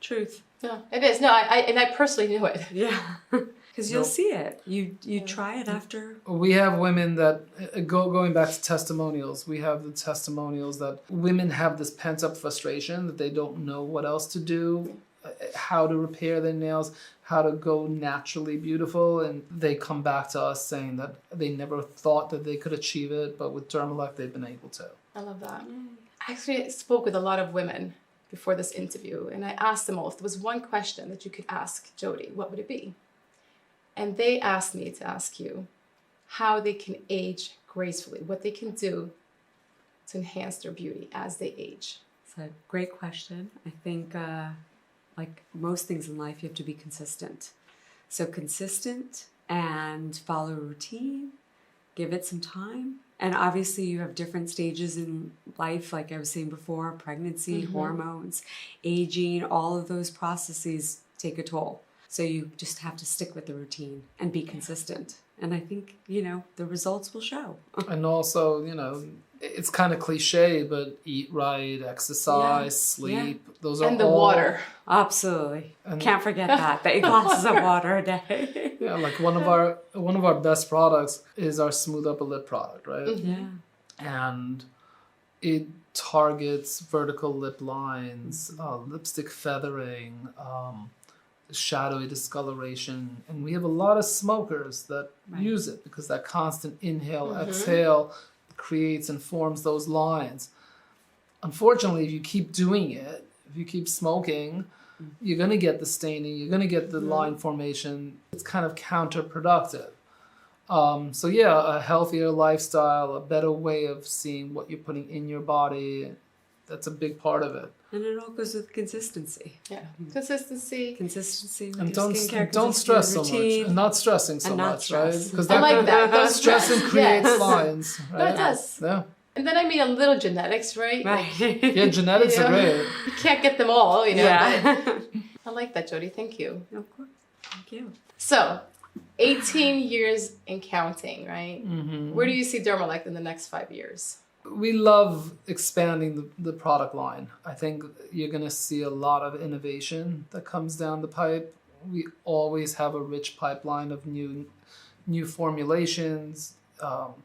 Truth. No, it is. No, I personally knew it. Yeah. Because you'll Nope. see it. You try it after. We have women that, going back to testimonials, we have the testimonials that women have this pent-up frustration that they don't know what else to do, how to repair their nails, how to go naturally beautiful, and they come back to us saying that they never thought that they could achieve it, but with Dermelect they've been able to. I love that. I actually spoke with a lot of women before this interview, and I asked them all, if there was one question that you could ask Jodi, what would it be? And they asked me to ask you how they can age gracefully, what they can do to enhance their beauty as they age. It's a great question. I think, like most things in life, you have to be consistent. So consistent and follow a routine, give it some time. And obviously you have different stages in life, like I was saying before, pregnancy, hormones, aging, all of those processes take a toll. So you just have to stick with the routine and be consistent. And I think, the results will show. And also, it's kind of cliche, but eat right, exercise, sleep. Those are And the all, water. Absolutely. Can't forget that. The 8 glasses of water a day. Yeah, like one of our best products is our Smooth Upper Lip product, right? Yeah. And it targets vertical lip lines, lipstick feathering, shadowy discoloration, and we have a lot of smokers that use it because that constant inhale, exhale creates and forms those lines. Unfortunately, if you keep doing it, if you keep smoking, you're going to get the staining, you're going to get the line formation. It's kind of counterproductive. So yeah, a healthier lifestyle, a better way of seeing what you're putting in your body, that's a big part of it. And it all goes with consistency. Yeah. Consistency. Consistency with And your don't skincare, don't consistency stress with so much, routine. and not stressing so And not much, right? stress. Because I like that. Don't stressing stress. creates Yes. lines. Right? No, it does. Yeah, And then a little genetics, right? Right. yeah. Genetics are great. You can't get them all, Yeah. but I like that, Jodi. Thank you. Of course. Thank you. So, 18 years and counting, right? Mm-hmm. Where do you see Dermelect in the next 5 years? We love expanding the product line. I think you're going to see a lot of innovation that comes down the pipe. We always have a rich pipeline of new formulations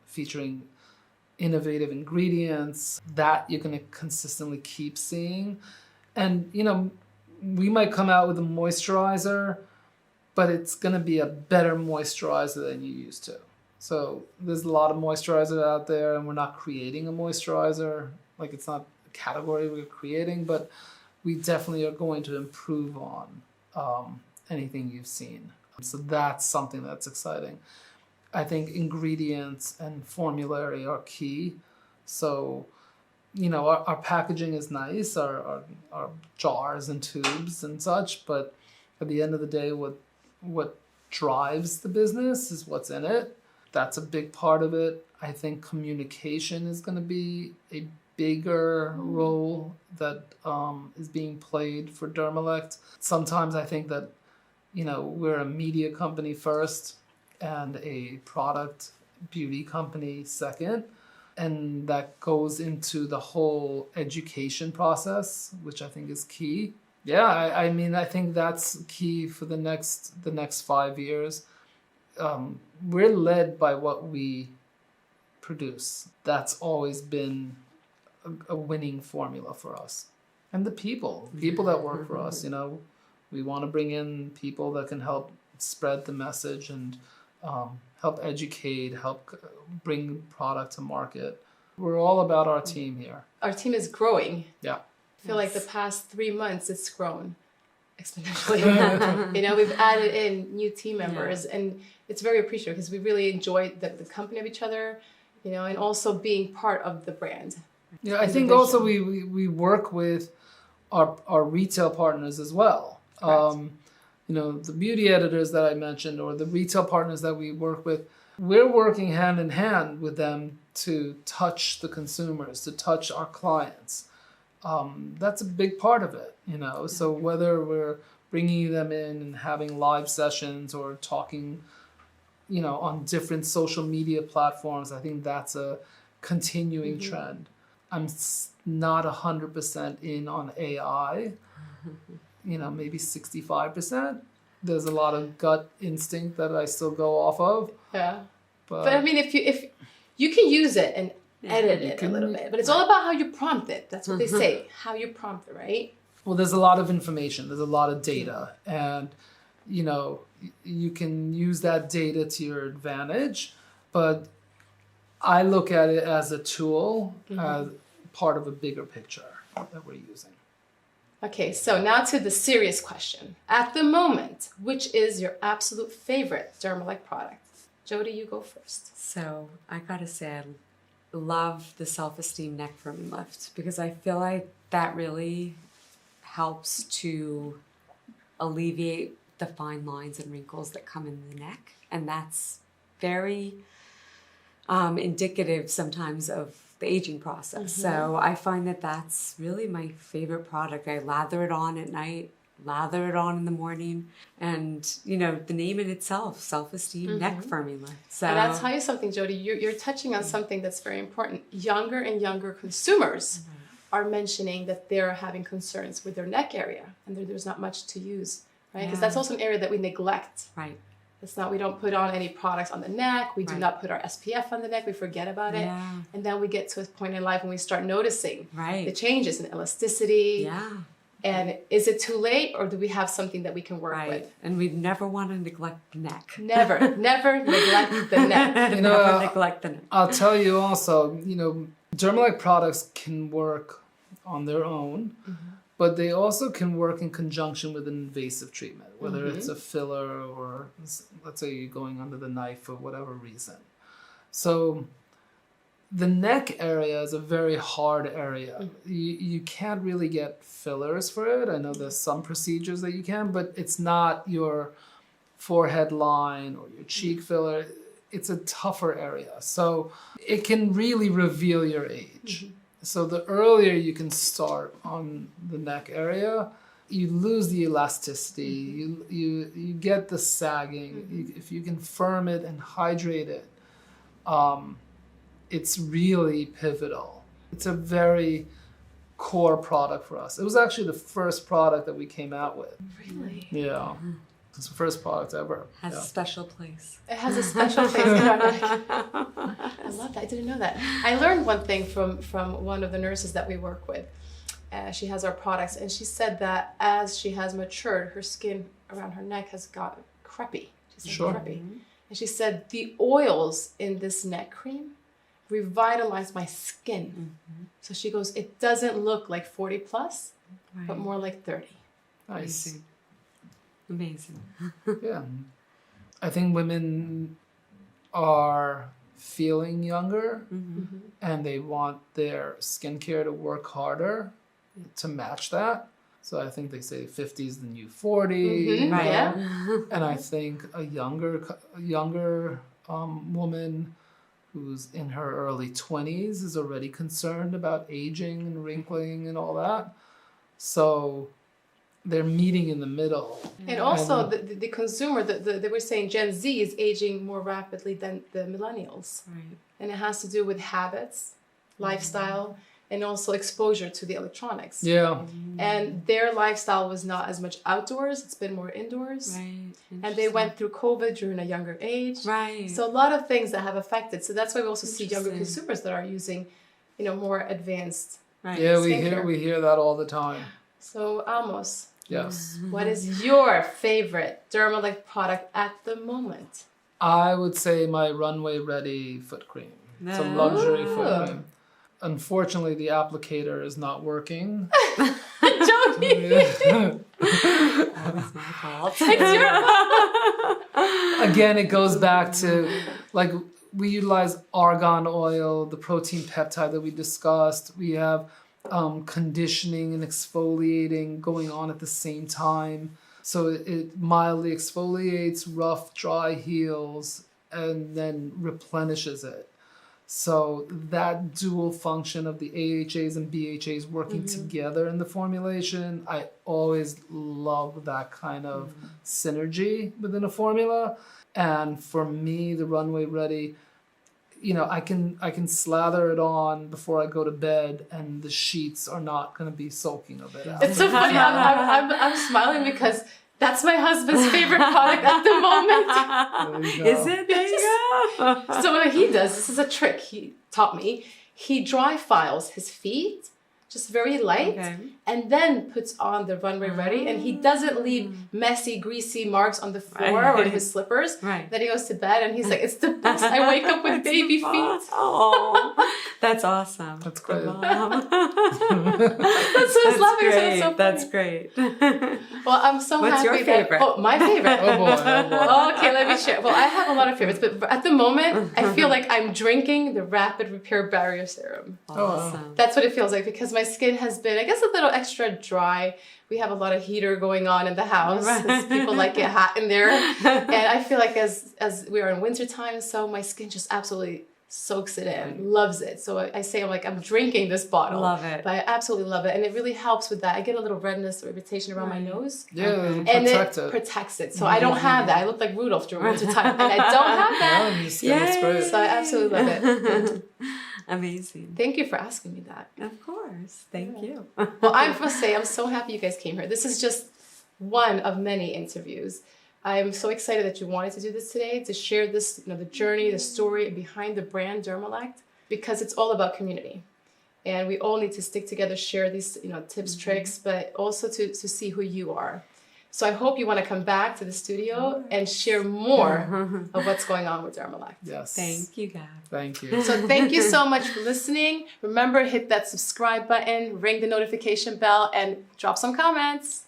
featuring innovative ingredients that you're going to consistently keep seeing. And, we might come out with a moisturizer but it's going to be a better moisturizer than you used to. So there's a lot of moisturizer out there, and we're not creating a moisturizer. Like, it's not a category we're creating, but we definitely are going to improve on anything you've seen. So that's something that's exciting. I think ingredients and formulary are key. So, you know, our packaging is nice, our jars and tubes and such, but at the end of the day, what drives the business is what's in it. That's a big part of it. I think communication is going to be a bigger role that is being played for Dermelect. Sometimes I think that, you know, we're a media company first and a product beauty company second. And that goes into the whole education process, which I think is key. Yeah, I mean, I think that's key for the next 5 years. We're led by what we produce. That's always been a winning formula for us. And the people that work for us, you know, we want to bring in people that can help spread the message and help educate, help bring product to market. We're all about our team here. Our team is growing. Yeah. I feel like the past 3 months it's grown exponentially. You know, we've added in new team members, and it's very appreciated because we really enjoy the company of each other, you know, and also being part of the brand. Yeah, I think also we work with our retail partners as well. You know, the beauty editors that I mentioned, or the retail partners that we work with, we're working hand in hand with them to touch the consumers, to touch our clients. That's a big part of it, you know. So whether we're bringing them in and having live sessions or talking, you know, on different social media platforms, I think that's a continuing trend. I'm not 100% in on AI, you know, maybe 65%. There's a lot of gut instinct that I still go off of. Yeah. But I mean, if you can use it and edit it a little bit, but it's all about how you prompt it. That's what they say, how you prompt it, right? Well, there's a lot of information. There's a lot of data. And, you know, you can use that data to your advantage, but I look at it as a tool, as part of a bigger picture that we're using. Okay, so now to the serious question. At the moment, which is your absolute favorite Dermelect product? Jodi, you go first. So I gotta say, I love the Self-Esteem Neck Firming Lift because I feel like that really helps to alleviate the fine lines and wrinkles that come in the neck. And that's very indicative sometimes of the aging process. So I find that that's really my favorite product. I lather it on at night, lather it on in the morning, and you know, the name in itself, Self-Esteem Neck Firming Lift. So, and I'll tell you something, Jodi, you're touching on something that's very important. Younger and younger consumers are mentioning that they're having concerns with their neck area, and there's not much to use, right? Because that's also an area that we neglect. Right. It's not, we don't put on any products on the neck. We do not put our SPF on the neck. We forget about it. And then we get to a point in life when we start noticing the changes in elasticity. Yeah. And is it too late, or do we have something that we can work with? And we never want to neglect the neck. Never neglect the neck. You know, never neglect the neck. I'll tell you also, you know, Dermelect products can work on their own, but they also can work in conjunction with an invasive treatment, whether it's a filler or, let's say, you're going under the knife for whatever reason. So the neck area is a very hard area. You can't really get fillers for it. I know there's some procedures that you can, but it's not your forehead line or your cheek filler. It's a tougher area. So it can really reveal your age. So the earlier you can start on the neck area, you lose the elasticity, you get the sagging. If you can firm it and hydrate it, it's really pivotal. It's a very core product for us. It was actually the first product that we came out with. Really? Yeah. It's the first product ever. Has a special place. It has a special place in our neck. I love that. I didn't know that. I learned one thing from one of the nurses that we work with. She has our products, and she said that as she has matured, her skin around her neck has got crepey. She said Sure. crepey. And she said, the oils in this neck cream revitalized my skin. So she goes, it doesn't look like 40 plus, but more like 30. Nice. Amazing. Yeah. I think women are feeling younger and they want their skincare to work harder to match that. So I think they say 50 is the new 40. you know? Yeah. And I think a younger woman who's in her early 20s is already concerned about aging and wrinkling and all that. So they're meeting in the middle. And also the consumer, they were saying Gen Z is aging more rapidly than the millennials. Right. And it has to do with habits, lifestyle, and also exposure to the electronics. Yeah. And their lifestyle was not as much outdoors, it's been more indoors. Right. And they went through COVID during a younger age. Right. So a lot of things that have affected. So that's why we also see younger Interesting. consumers that are using, more advanced. Right. Yeah, Skincare. we hear that all the time. So Amos, Yes. what is your favorite Dermelect product at the moment? I would say my runway ready foot cream. It's a luxury foot cream. Unfortunately, the applicator is not working. Jodi! That was my fault. Again, it goes back to like we utilize argan oil, the protein peptide that we discussed. We have conditioning and exfoliating going on at the same time. So it mildly exfoliates, rough, dry heals, and then replenishes it. So that dual function of the AHAs and BHAs working together in the formulation, I always love that kind of synergy within a formula. And for me, the Runway Ready, I can slather it on before I go to bed, and the sheets are not going to be soaking of it. It's so funny. I'm smiling because that's my husband's favorite product at the moment. Is it? There you go. So what he does, this is a trick he taught me. He dry files his feet, just very light, and then puts on the Runway Ready, and he doesn't leave messy, greasy marks on the floor or his slippers. Right. Then he goes to bed, and he's like, it's the best. I wake up with baby feet. Oh, that's awesome. That's great. Mom. That's what I was laughing at. So funny. That's great. Well, I'm so What's happy your favorite? My favorite. Oh boy. Okay, let me share. Well, I have a lot of favorites, but at the moment, I feel like I'm drinking the Rapid Repair Barrier Serum. Awesome. That's what it feels like because my skin has been, I guess, a little extra dry. We have a lot of heater going on in the house. Right. People like it hot in there. And I feel like as we are in wintertime, so my skin just absolutely soaks it in, loves it. So I say, I'm drinking this bottle. Love it. But I absolutely love it. And it really helps with that. I get a little redness or irritation around my nose. Yeah, And protect it it. protects it. So I don't have that. I look like Rudolph during winter time. And I don't have that. Yeah, your skin is great. So I absolutely love it. Amazing. Thank you for asking me that. Of course. Thank you. Well, I must say, I'm so happy you guys came here. This is just one of many interviews. I'm so excited that you wanted to do this today, to share this, the journey, the story behind the brand Dermelect, because it's all about community. And we all need to stick together, share these, tips, tricks, but also to see who you are. So I hope you want to come back to the studio and share more of what's going on with Dermelect. Yes. Thank you, Gab. Thank you. So thank you so much for listening. Remember, hit that subscribe button, ring the notification bell, and drop some comments.